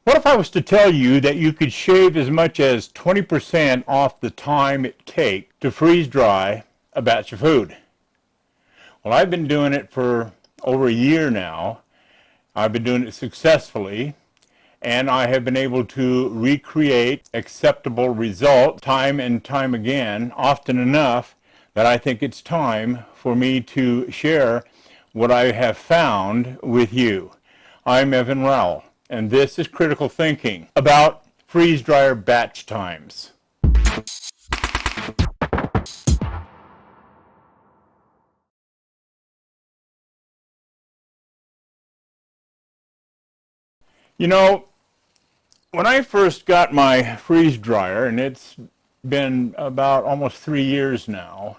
What if I was to tell you that you could shave as much as 20% off the time it takes to freeze dry a batch of food? Well, I've been doing it for over a year now. I've been doing it successfully, and I have been able to recreate acceptable results time and time again, often enough that I think it's time for me to share what I have found with you. I'm Evan Rowell, and this is Critical Thinking about freeze dryer batch times. You know, when I first got my freeze dryer, and it's been about almost 3 years now,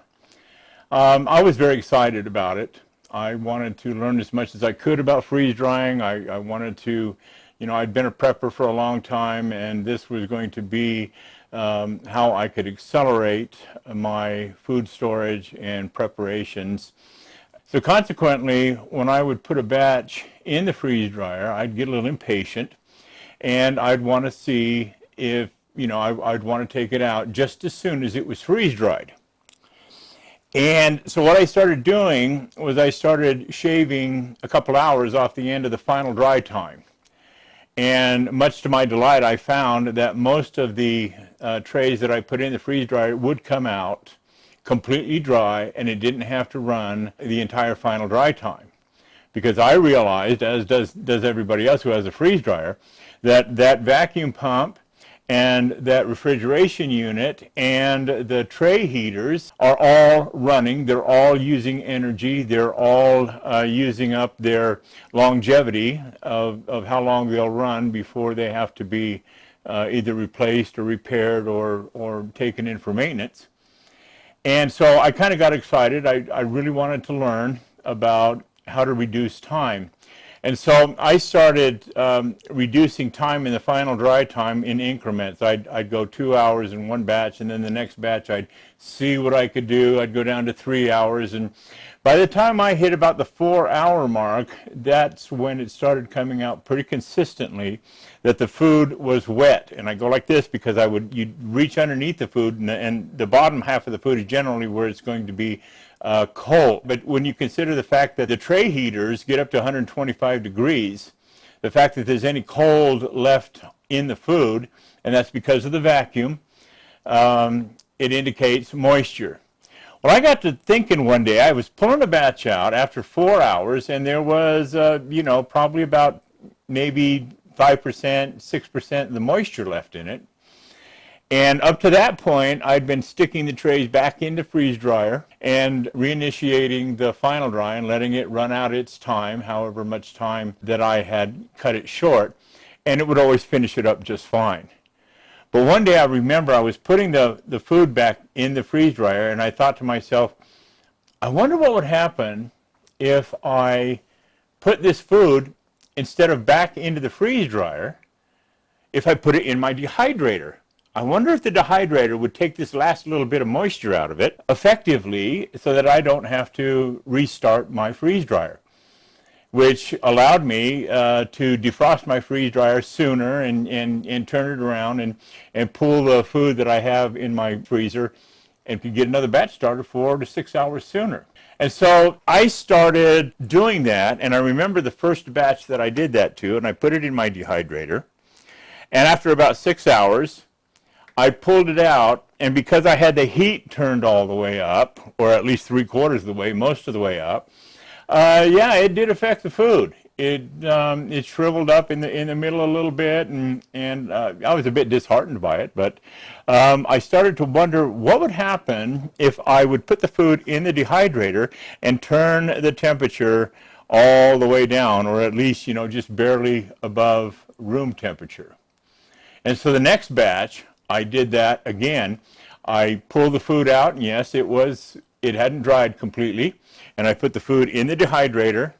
I was very excited about it. I wanted to learn as much as I could about freeze drying. I wanted to, I'd been a prepper for a long time, and this was going to be how I could accelerate my food storage and preparations. So consequently, when I would put a batch in the freeze dryer, I'd get a little impatient, and I'd want to see if, I'd want to take it out just as soon as it was freeze dried. And so what I started doing was I started shaving a couple hours off the end of the final dry time. And much to my delight, I found that most of the trays that I put in the freeze dryer would come out completely dry, and it didn't have to run the entire final dry time. Because I realized, as does everybody else who has a freeze dryer, that vacuum pump and that refrigeration unit and the tray heaters are all running. They're all using energy. They're all using up their longevity of how long they'll run before they have to be either replaced or repaired or taken in for maintenance. And so I kind of got excited. I really wanted to learn about how to reduce time. And so I started reducing time in the final dry time in increments. I'd go 2 hours in one batch, and then the next batch I'd see what I could do. I'd go down to 3 hours, and by the time I hit about the 4-hour mark, that's when it started coming out pretty consistently that the food was wet. And I go like this because you'd reach underneath the food, and the bottom half of the food is generally where it's going to be cold. But when you consider the fact that the tray heaters get up to 125 degrees, the fact that there's any cold left in the food, and that's because of the vacuum, it indicates moisture. Well, I got to thinking one day, I was pulling a batch out after 4 hours, and there was, probably about maybe 5%, 6% of the moisture left in it. And up to that point, I'd been sticking the trays back into freeze dryer and reinitiating the final dry and letting it run out its time, however much time that I had cut it short, and it would always finish it up just fine. But one day I remember I was putting the food back in the freeze dryer, and I thought to myself, I wonder what would happen if I put this food, instead of back into the freeze dryer, if I put it in my dehydrator. I wonder if the dehydrator would take this last little bit of moisture out of it effectively so that I don't have to restart my freeze dryer, which allowed me to defrost my freeze dryer sooner and turn it around and pull the food that I have in my freezer and could get another batch started 4 to 6 hours sooner. And so I started doing that, and I remember the first batch that I did that to, and I put it in my dehydrator, and after about 6 hours, I pulled it out, and because I had the heat turned all the way up, or at least 3/4 of the way, most of the way up, it did affect the food. It shriveled up in the middle a little bit, and I was a bit disheartened by it. But I started to wonder what would happen if I would put the food in the dehydrator and turn the temperature all the way down, or at least just barely above room temperature. And so the next batch, I did that again. I pulled the food out, and yes, it hadn't dried completely, and I put the food in the dehydrator,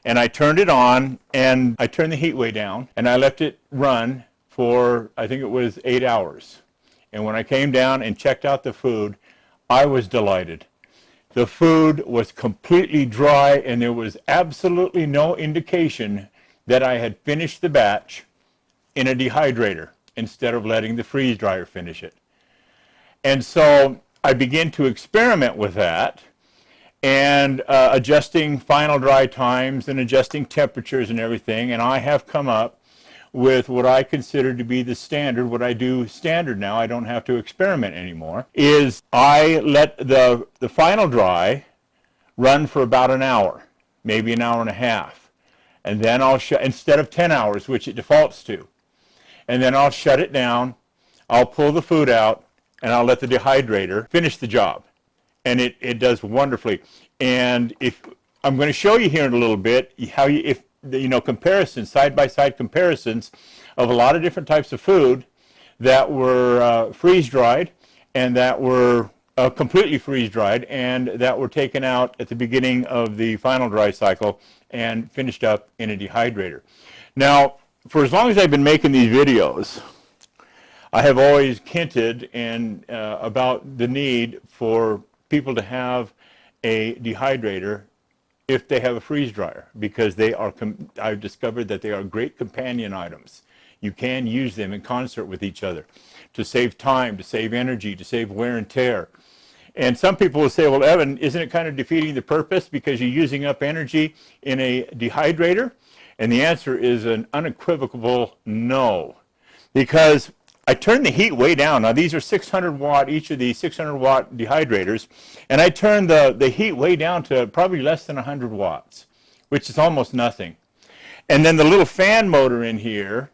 and I turned it on, and I turned the heat way down, and I left it run for, I think it was 8 hours. And when I came down and checked out the food, I was delighted. The food was completely dry, and there was absolutely no indication that I had finished the batch in a dehydrator instead of letting the freeze dryer finish it. And so I began to experiment with that and adjusting final dry times and adjusting temperatures and everything. And I have come up with what I consider to be the standard, what I do standard now, I don't have to experiment anymore, is I let the final dry run for about an hour, maybe an hour and a half. And then I'll shut, instead of 10 hours, which it defaults to. And then I'll shut it down, I'll pull the food out, and I'll let the dehydrator finish the job. And it does wonderfully. And if I'm going to show you here in a little bit how comparisons, side-by-side comparisons of a lot of different types of food that were freeze-dried and that were completely freeze-dried and that were taken out at the beginning of the final dry cycle and finished up in a dehydrator. Now, for as long as I've been making these videos, I have always hinted about the need for people to have a dehydrator if they have a freeze dryer, because I've discovered that they are great companion items. You can use them in concert with each other to save time, to save energy, to save wear and tear. And some people will say, well, Evan, isn't it kind of defeating the purpose because you're using up energy in a dehydrator? And the answer is an unequivocal no, because I turn the heat way down. Now these are 600 watt, each of these 600 watt dehydrators, and I turn the heat way down to probably less than 100 watts, which is almost nothing. And then the little fan motor in here,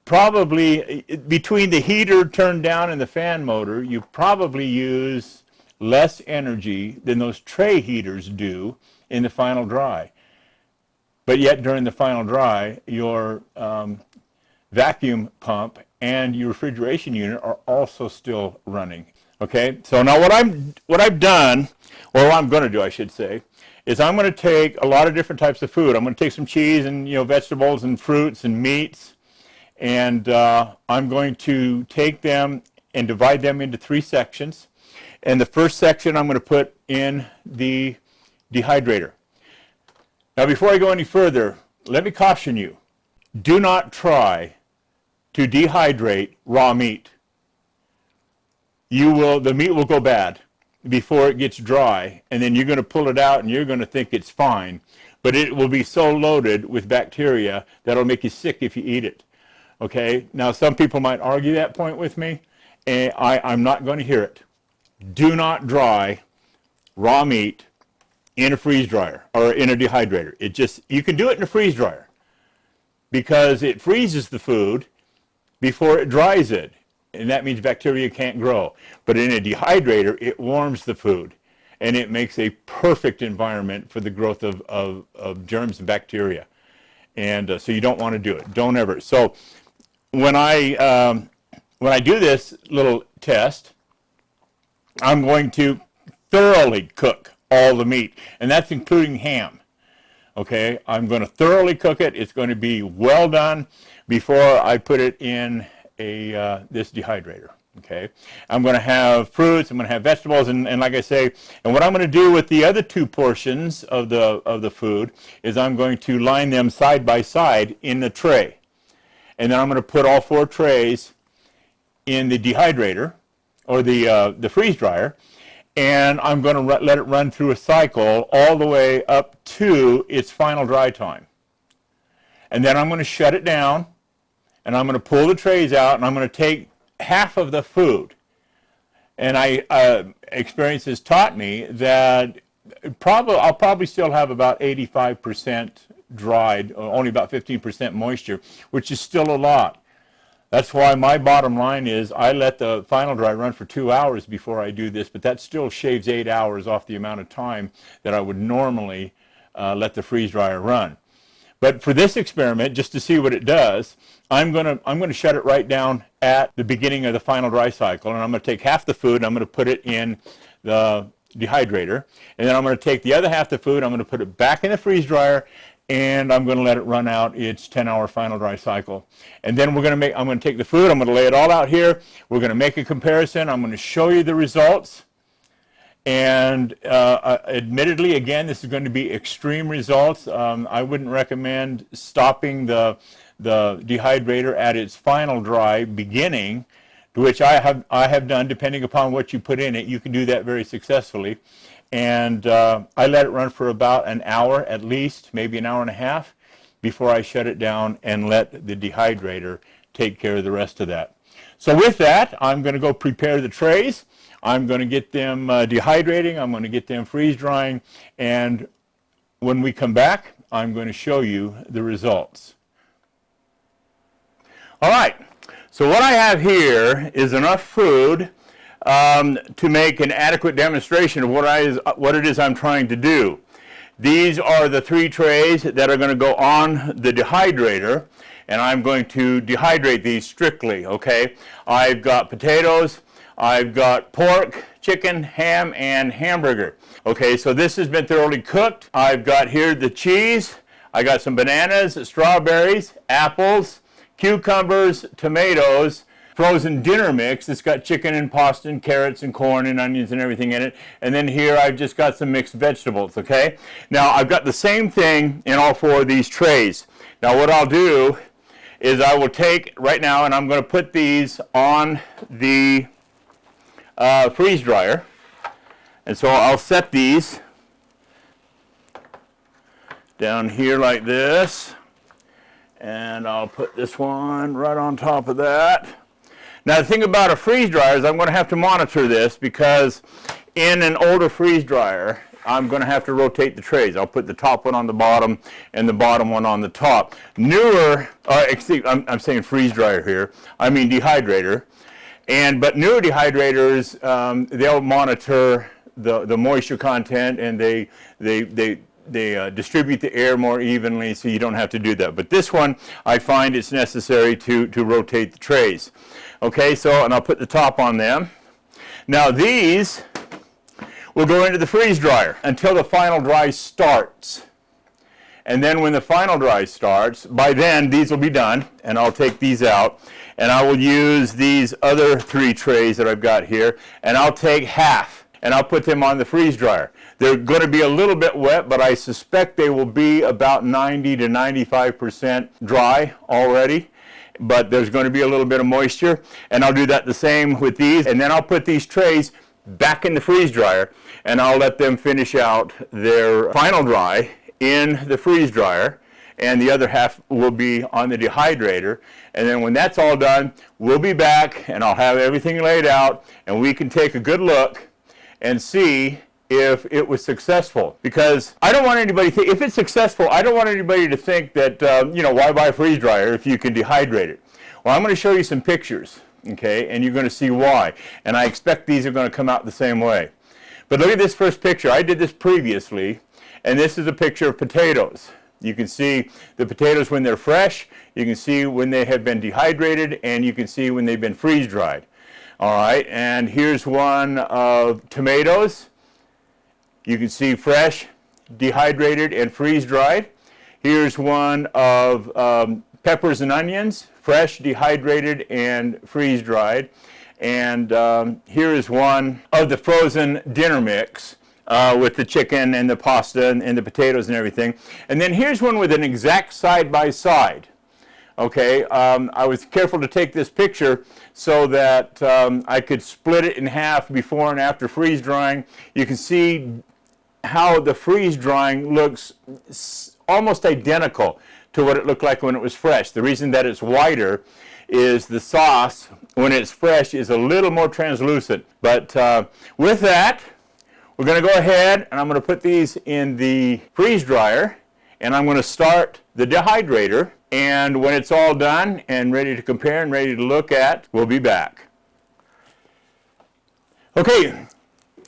probably between the heater turned down and the fan motor, you probably use less energy than those tray heaters do in the final dry. But yet during the final dry, your vacuum pump and your refrigeration unit are also still running. Okay, so now what I've done, or what I'm going to do, I should say, is I'm going to take a lot of different types of food. I'm going to take some cheese and vegetables and fruits and meats, and I'm going to take them and divide them into 3 sections. And the first section I'm going to put in the dehydrator. Now, before I go any further, let me caution you: do not try to dehydrate raw meat. The meat will go bad before it gets dry, and then you're going to pull it out and you're going to think it's fine, but it will be so loaded with bacteria that it'll make you sick if you eat it. Okay, now some people might argue that point with me, and I'm not going to hear it. Do not dry raw meat in a freeze dryer or in a dehydrator. You can do it in a freeze dryer because it freezes the food before it dries it, and that means bacteria can't grow. But in a dehydrator, it warms the food, and it makes a perfect environment for the growth of germs and bacteria. And so you don't want to do it. Don't ever. So when I do this little test, I'm going to thoroughly cook all the meat, and that's including ham. Okay, I'm going to thoroughly cook it. It's going to be well done before I put it in this dehydrator. Okay, I'm going to have fruits, I'm going to have vegetables, and like I say, and what I'm going to do with the other 2 portions of the food is I'm going to line them side by side in the tray, and then I'm going to put all 4 trays in the dehydrator or the freeze dryer, and I'm going to let it run through a cycle all the way up to its final dry time. And then I'm going to shut it down, and I'm going to pull the trays out, and I'm going to take half of the food. And experience has taught me that I'll probably still have about 85% dried, or only about 15% moisture, which is still a lot. That's why my bottom line is I let the final dry run for 2 hours before I do this, but that still shaves 8 hours off the amount of time that I would normally let the freeze dryer run. But for this experiment, just to see what it does, I'm going to shut it right down at the beginning of the final dry cycle, and I'm going to take half the food and I'm going to put it in the dehydrator, and then I'm going to take the other half of the food, I'm going to put it back in the freeze dryer, and I'm going to let it run out its 10-hour final dry cycle. And then I'm going to take the food, I'm going to lay it all out here, we're going to make a comparison, I'm going to show you the results. And admittedly, again, this is going to be extreme results. I wouldn't recommend stopping the the dehydrator at its final dry beginning, which I have done. Depending upon what you put in it, you can do that very successfully. And I let it run for about an hour at least, maybe an hour and a half, before I shut it down and let the dehydrator take care of the rest of that. So with that, I'm going to go prepare the trays. I'm going to get them dehydrating. I'm going to get them freeze drying. And when we come back, I'm going to show you the results. All right. So what I have here is enough food to make an adequate demonstration of what it is I'm trying to do. These are the 3 trays that are going to go on the dehydrator, and I'm going to dehydrate these strictly, okay? I've got potatoes, I've got pork, chicken, ham, and hamburger. Okay, so this has been thoroughly cooked. I've got here the cheese, I got some bananas, strawberries, apples, cucumbers, tomatoes, frozen dinner mix. It's got chicken and pasta and carrots and corn and onions and everything in it. And then here I've just got some mixed vegetables, okay? Now I've got the same thing in all 4 of these trays. Now what I'll do is I will take right now and I'm going to put these on the freeze dryer. And so I'll set these down here like this. And I'll put this one right on top of that. Now the thing about a freeze dryer is I'm going to have to monitor this, because in an older freeze dryer I'm going to have to rotate the trays. I'll put the top one on the bottom and the bottom one on the top. Newer, I'm saying freeze dryer here, I mean dehydrator. But newer dehydrators, they'll monitor the moisture content, and they distribute the air more evenly, so you don't have to do that. But this one, I find it's necessary to rotate the trays. Okay, so, and I'll put the top on them. Now these will go into the freeze dryer until the final dry starts. And then when the final dry starts, by then these will be done, and I'll take these out, and I will use these other 3 trays that I've got here, and I'll take half, and I'll put them on the freeze dryer. They're going to be a little bit wet, but I suspect they will be about 90 to 95% dry already. But there's going to be a little bit of moisture, and I'll do that the same with these. And then I'll put these trays back in the freeze dryer, and I'll let them finish out their final dry in the freeze dryer, and the other half will be on the dehydrator. And then when that's all done, we'll be back, and I'll have everything laid out, and we can take a good look and see if it was successful. Because I don't want anybody to, if it's successful, I don't want anybody to think that, why buy a freeze dryer if you can dehydrate it? Well, I'm going to show you some pictures, okay, and you're going to see why. And I expect these are going to come out the same way. But look at this first picture. I did this previously, and this is a picture of potatoes. You can see the potatoes when they're fresh, you can see when they have been dehydrated, and you can see when they've been freeze dried. All right, and here's one of tomatoes. You can see fresh, dehydrated, and freeze-dried. Here's one of peppers and onions, fresh, dehydrated, and freeze-dried. And here is one of the frozen dinner mix with the chicken and the pasta and the potatoes and everything. And then here's one with an exact side-by-side. Okay, I was careful to take this picture so that I could split it in half before and after freeze drying. You can see how the freeze drying looks almost identical to what it looked like when it was fresh. The reason that it's whiter is the sauce, when it's fresh, is a little more translucent. But with that, we're going to go ahead and I'm going to put these in the freeze dryer, and I'm going to start the dehydrator. And when it's all done and ready to compare and ready to look at, we'll be back. Okay,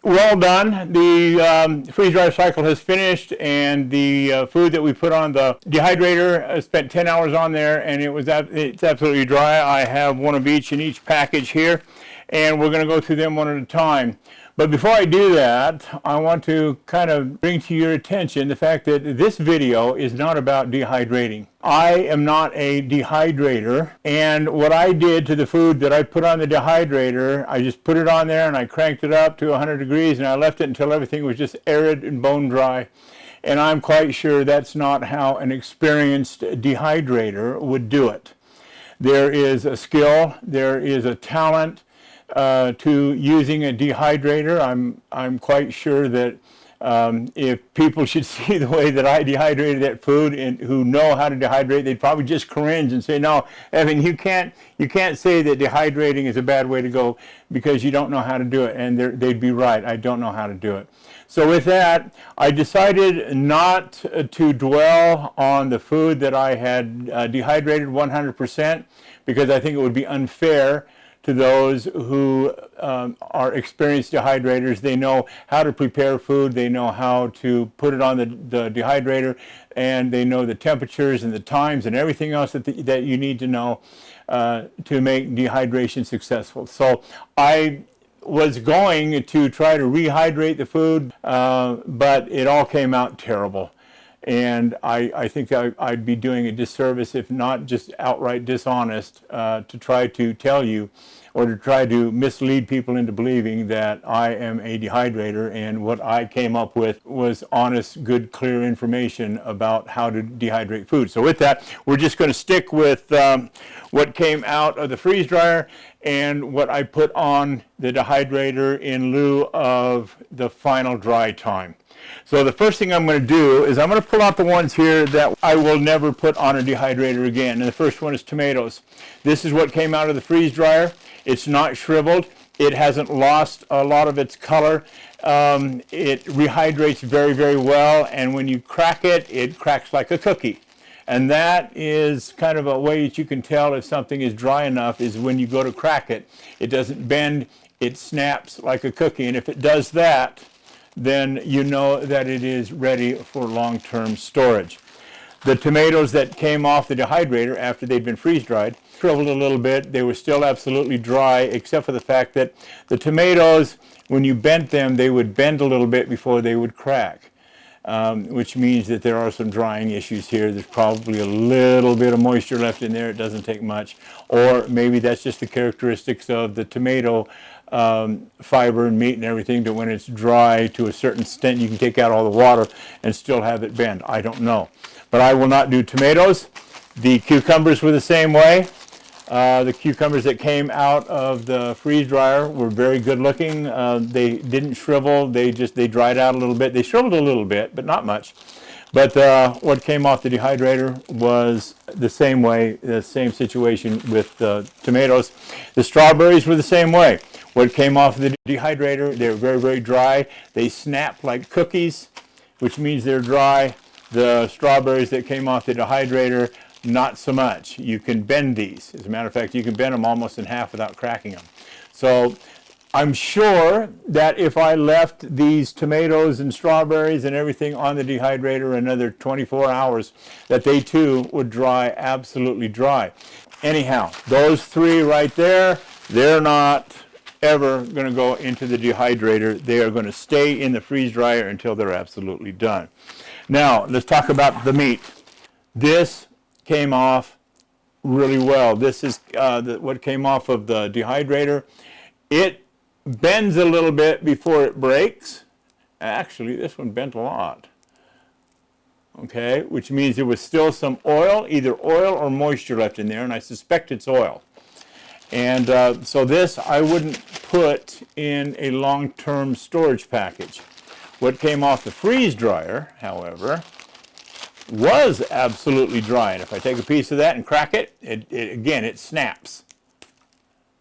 we're all done. The freeze dryer cycle has finished, and the food that we put on the dehydrator spent 10 hours on there, and it's absolutely dry. I have one of each in each package here, and we're going to go through them one at a time. But before I do that, I want to kind of bring to your attention the fact that this video is not about dehydrating. I am not a dehydrator, and what I did to the food that I put on the dehydrator, I just put it on there and I cranked it up to 100 degrees and I left it until everything was just arid and bone dry. and I'm quite sure that's not how an experienced dehydrator would do it. There is a skill, there is a talent to using a dehydrator. I'm quite sure that if people should see the way that I dehydrated that food and who know how to dehydrate, they'd probably just cringe and say, "No, Evan, you can't say that dehydrating is a bad way to go because you don't know how to do it." And they'd be right. I don't know how to do it. So with that, I decided not to dwell on the food that I had dehydrated 100% because I think it would be unfair to those who are experienced dehydrators. They know how to prepare food, they know how to put it on the dehydrator, and they know the temperatures and the times and everything else that you need to know to make dehydration successful. So I was going to try to rehydrate the food, but it all came out terrible. And I think I'd be doing a disservice, if not just outright dishonest, to try to tell you or to try to mislead people into believing that I am a dehydrator, and what I came up with was honest, good, clear information about how to dehydrate food. So with that, we're just going to stick with what came out of the freeze dryer and what I put on the dehydrator in lieu of the final dry time. So the first thing I'm going to do is I'm going to pull out the ones here that I will never put on a dehydrator again. And the first one is tomatoes. This is what came out of the freeze dryer. It's not shriveled. It hasn't lost a lot of its color. It rehydrates very, very well. And when you crack it, it cracks like a cookie. And that is kind of a way that you can tell if something is dry enough, is when you go to crack it. It doesn't bend. It snaps like a cookie. And if it does that, then you know that it is ready for long-term storage. The tomatoes that came off the dehydrator after they'd been freeze-dried shriveled a little bit. They were still absolutely dry, except for the fact that the tomatoes, when you bent them, they would bend a little bit before they would crack, which means that there are some drying issues here. There's probably a little bit of moisture left in there. It doesn't take much. Or maybe that's just the characteristics of the tomato fiber and meat and everything, that when it's dry to a certain extent, you can take out all the water and still have it bend. I don't know. But I will not do tomatoes. The cucumbers were the same way. The cucumbers that came out of the freeze dryer were very good looking. They didn't shrivel. They dried out a little bit. They shriveled a little bit, but not much. But what came off the dehydrator was the same way, the same situation with the tomatoes. The strawberries were the same way. What came off the dehydrator, they were very, very dry. They snapped like cookies, which means they're dry. The strawberries that came off the dehydrator, not so much. You can bend these. As a matter of fact, you can bend them almost in half without cracking them. So I'm sure that if I left these tomatoes and strawberries and everything on the dehydrator another 24 hours, that they too would dry absolutely dry. Anyhow, those three right there, they're not ever going to go into the dehydrator. They are going to stay in the freeze dryer until they're absolutely done. Now, let's talk about the meat. This came off really well. This is what came off of the dehydrator. It bends a little bit before it breaks. Actually, this one bent a lot. Okay, which means there was still some oil, either oil or moisture left in there, and I suspect it's oil. And so this I wouldn't put in a long-term storage package. What came off the freeze dryer, however, was absolutely dry. And if I take a piece of that and crack it, again, it snaps.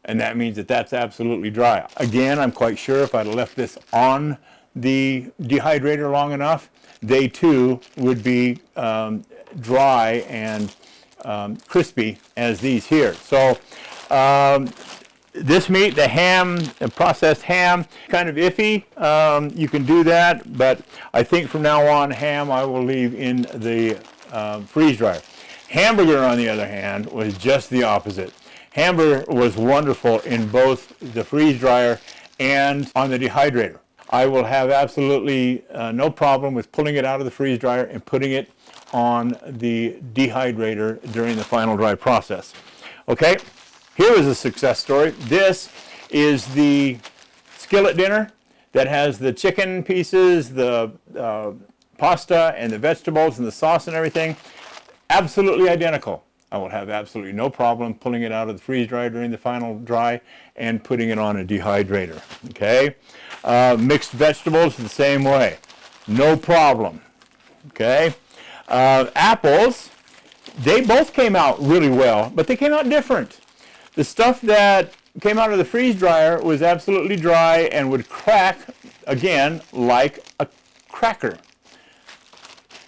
And that means that that's absolutely dry. Again, I'm quite sure if I'd left this on the dehydrator long enough, they too would be dry and crispy as these here. So this meat, the ham, the processed ham, kind of iffy. You can do that, but I think from now on, ham I will leave in the freeze dryer. Hamburger, on the other hand, was just the opposite. Hamburger was wonderful in both the freeze dryer and on the dehydrator. I will have absolutely no problem with pulling it out of the freeze dryer and putting it on the dehydrator during the final dry process. Okay, here is a success story. This is the skillet dinner that has the chicken pieces, the pasta and the vegetables and the sauce and everything, absolutely identical. I will have absolutely no problem pulling it out of the freeze dryer during the final dry and putting it on a dehydrator. Okay, mixed vegetables the same way, no problem. Okay, apples, they both came out really well, but they came out different. The stuff that came out of the freeze dryer was absolutely dry and would crack, again, like a cracker.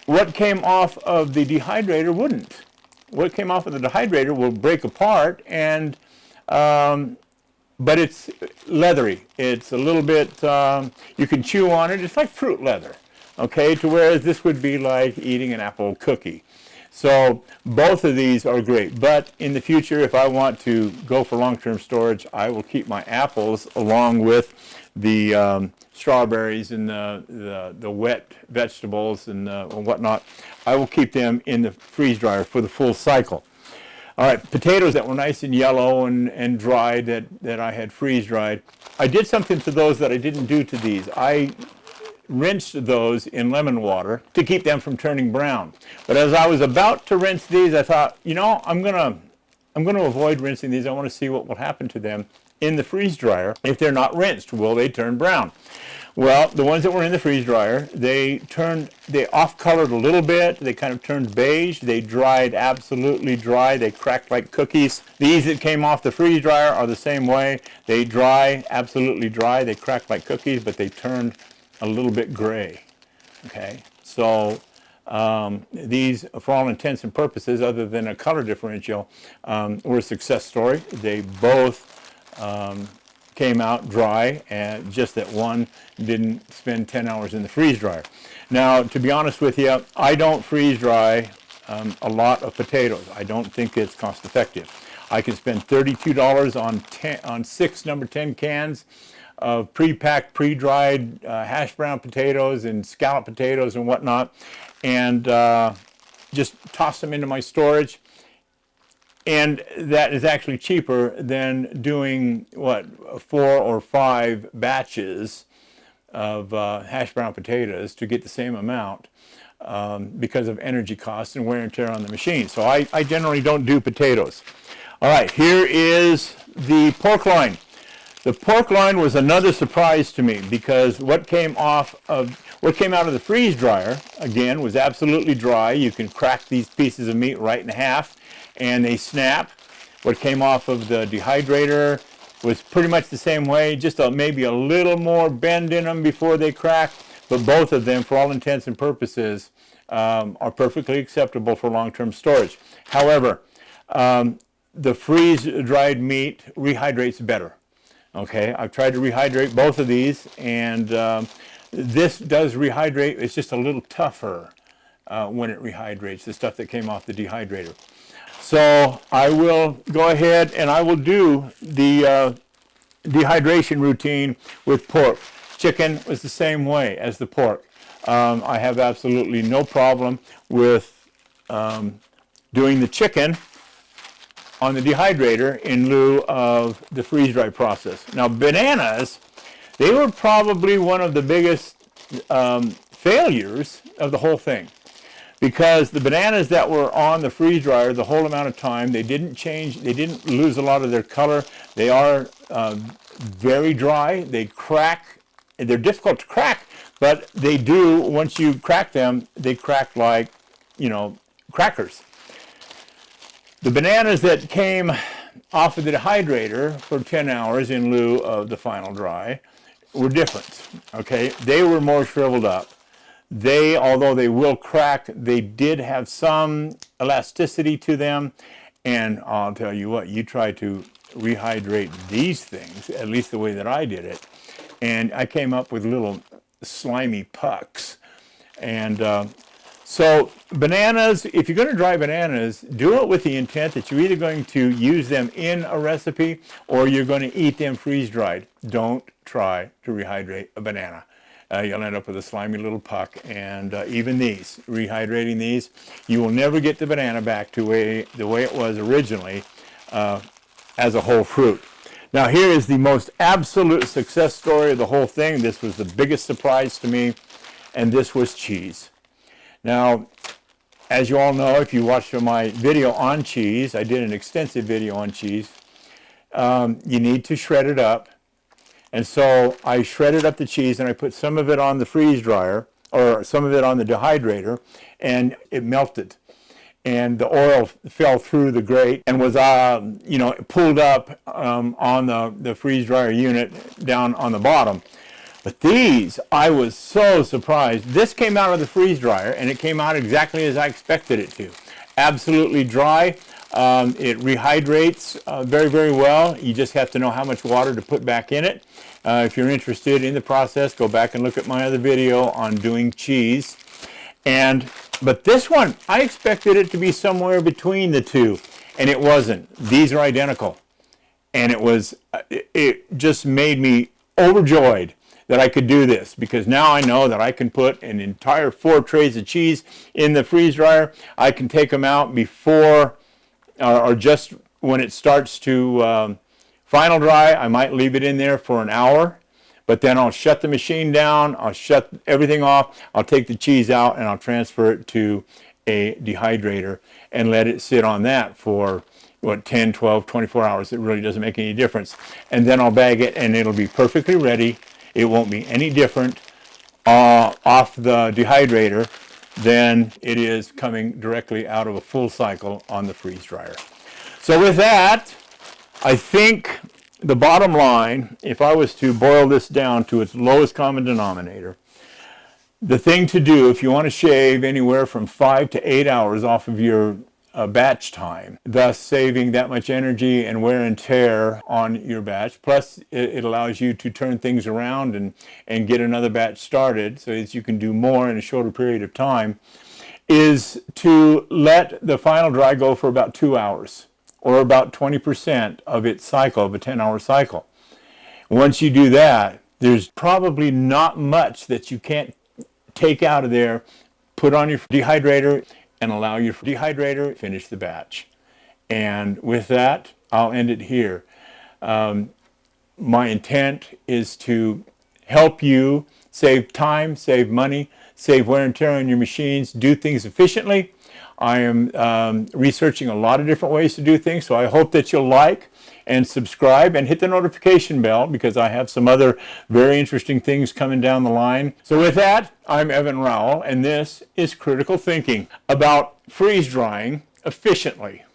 What came off of the dehydrator wouldn't. What came off of the dehydrator will break apart, and but it's leathery. It's a little bit, you can chew on it. It's like fruit leather, okay, to whereas this would be like eating an apple cookie. So both of these are great, but in the future, if I want to go for long-term storage, I will keep my apples along with the strawberries and the wet vegetables and whatnot. I will keep them in the freeze dryer for the full cycle. All right, potatoes that were nice and yellow and dried that I had freeze dried. I did something to those that I didn't do to these. I rinsed those in lemon water to keep them from turning brown. But as I was about to rinse these, I thought, you know, I'm gonna avoid rinsing these. I want to see what will happen to them in the freeze dryer if they're not rinsed. Will they turn brown? Well, the ones that were in the freeze dryer, they off-colored a little bit. They kind of turned beige. They dried absolutely dry. They cracked like cookies. These that came off the freeze dryer are the same way. They dry absolutely dry. They cracked like cookies, but they turned a little bit gray. Okay, so these, for all intents and purposes, other than a color differential, were a success story. They both came out dry, and just that one didn't spend 10 hours in the freeze dryer. Now, to be honest with you, I don't freeze dry a lot of potatoes. I don't think it's cost effective. I can spend $32 on 6 number 10 cans of pre-packed, pre-dried hash brown potatoes and scallop potatoes and whatnot, and just toss them into my storage. And that is actually cheaper than doing, 4 or 5 batches of hash brown potatoes to get the same amount because of energy costs and wear and tear on the machine. So I generally don't do potatoes. All right, here is the pork loin. The pork loin was another surprise to me because what came out of the freeze dryer, again, was absolutely dry. You can crack these pieces of meat right in half and they snap. What came off of the dehydrator was pretty much the same way, just maybe a little more bend in them before they crack, but both of them, for all intents and purposes, are perfectly acceptable for long-term storage. However, the freeze-dried meat rehydrates better. Okay, I've tried to rehydrate both of these, and this does rehydrate. It's just a little tougher when it rehydrates, the stuff that came off the dehydrator. So I will go ahead and I will do the dehydration routine with pork. Chicken was the same way as the pork. I have absolutely no problem with doing the chicken on the dehydrator in lieu of the freeze-dry process. Now, bananas, they were probably one of the biggest failures of the whole thing, because the bananas that were on the freeze dryer the whole amount of time, they didn't change, they didn't lose a lot of their color. They are very dry. They crack. They're difficult to crack, but they do, once you crack them, they crack like, crackers. The bananas that came off of the dehydrator for 10 hours in lieu of the final dry were different, okay? They were more shriveled up. They, although they will crack, they did have some elasticity to them, and I'll tell you what, you try to rehydrate these things, at least the way that I did it, and I came up with little slimy pucks. And so bananas, if you're going to dry bananas, do it with the intent that you're either going to use them in a recipe or you're going to eat them freeze-dried. Don't try to rehydrate a banana. You'll end up with a slimy little puck. And even these, rehydrating these, you will never get the banana back to the way it was originally as a whole fruit. Now here is the most absolute success story of the whole thing. This was the biggest surprise to me, and this was cheese. Now, as you all know, if you watched my video on cheese, I did an extensive video on cheese, you need to shred it up. And so I shredded up the cheese and I put some of it on the freeze dryer, or some of it on the dehydrator, and it melted. And the oil fell through the grate and was, pulled up on the freeze dryer unit down on the bottom. But these, I was so surprised. This came out of the freeze dryer and it came out exactly as I expected it to. Absolutely dry. It rehydrates very, very well. You just have to know how much water to put back in it. If you're interested in the process, go back and look at my other video on doing cheese. But this one, I expected it to be somewhere between the two, and it wasn't. These are identical. And it just made me overjoyed that I could do this, because now I know that I can put an entire 4 trays of cheese in the freeze dryer. I can take them out before or just when it starts to final dry. I might leave it in there for an hour, but then I'll shut the machine down, I'll shut everything off, I'll take the cheese out and I'll transfer it to a dehydrator and let it sit on that for 10, 12, 24 hours. It really doesn't make any difference. And then I'll bag it and it'll be perfectly ready. It won't be any different off the dehydrator than it is coming directly out of a full cycle on the freeze dryer. So with that, I think the bottom line, if I was to boil this down to its lowest common denominator, the thing to do if you want to shave anywhere from 5 to 8 hours off of your batch time, thus saving that much energy and wear and tear on your batch, plus it allows you to turn things around and get another batch started so that you can do more in a shorter period of time, is to let the final dry go for about 2 hours, or about 20% of its cycle, of a 10-hour cycle. Once you do that, there's probably not much that you can't take out of there, put on your dehydrator, and allow your dehydrator to finish the batch. And with that, I'll end it here. My intent is to help you save time, save money, save wear and tear on your machines, do things efficiently. I am researching a lot of different ways to do things, so I hope that you'll like and subscribe and hit the notification bell, because I have some other very interesting things coming down the line. So with that, I'm Evan Rowell, and this is Critical Thinking about freeze drying efficiently.